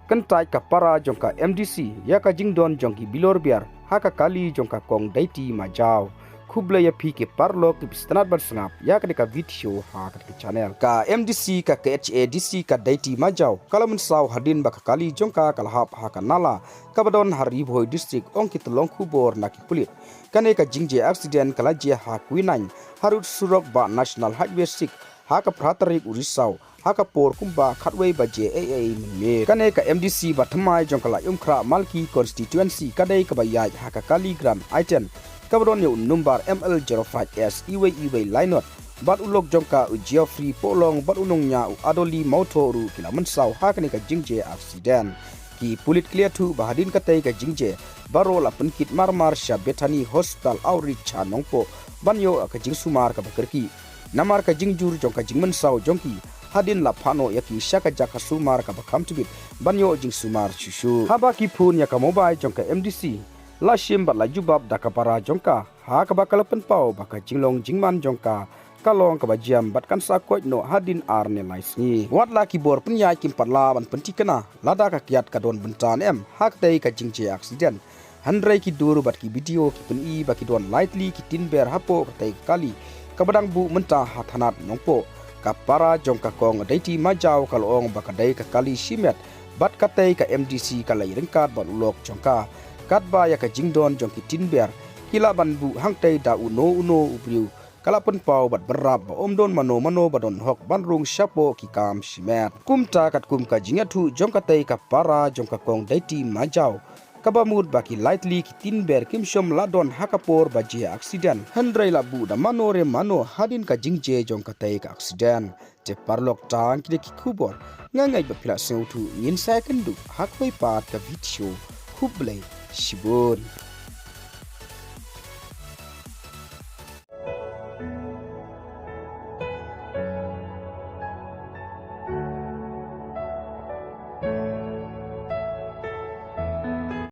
kentai ka para jongka MDC ya ka jingdon jongki bilor biar haka kali jongka kong Deity majau kubla ya pi ke parlo ke bistanat bersengap ya ka deka video ha ka deka channel ka MDC ka HADC ka Deity majau kalau mensau hadin baka kali jongka kalhap haka nala kabadon hari boy district ong kitolong kubor naki pulit kane ka jingje accident kala je ha kuinan harut surok ba national highway 6 haka pratarik urisau haka por kumba khatway baje me kane ka MDC bathamai jongkala umkhra malki constituency kadai ka bayaj haka kaligram item kabron yo number ML05S iwe linot bat ulok jongka Geoffrey polong bat unongnya adoli motoru kila mensau haka ne ka jingje accident ki pulit clear tu bahadin katai ka jingje baro la penkit marmar sha betani hospital outreach chanongpo banyo ka jingsumar ka bakerki namar ka jingjur jongka jingmen sau jongki hadin la phano yaki shaka jaka sumar ka bakam tibit banyo jing sumar chushu haba ki phun ya ka mobile jongka MDC la shim bat la jubab daka para jongka ha ka bakal penpau baka jinglong jingman jongka kalong ka bajiam bat kan sa koi no hadin arne laisni wat la ki bor punya kim patla ban pentikana lada ka kiat ka don bentan em hak dei ka jingje accident handrai ki duru bat ki video ki pun i baki don lightly ki tinber hapo ka kali kabadang bu mentah hathanat nongpo kapara jongka kong Deity majau kalong bakadai ka kali simet bat katai ka MDC kalai rengkat ban ulok jongka katba ya ka jingdon jongki tinber kila ban bu hangtai da uno ubriu kala pun pau bat berab omdon mano badon hok banrung syapo ki kam simet kumta kat kum ka jingatu jongka tai ka para jongka kong Deity majau kabamud baki lightly ki tinber kimshom ladon hakapor baje accident handrai labu da manore mano hadin ka jingje jong katai ka accident je parlok tang ki kubor ngangai bapila seutu ngin sa kendu hakoi pat ka video kublai shibun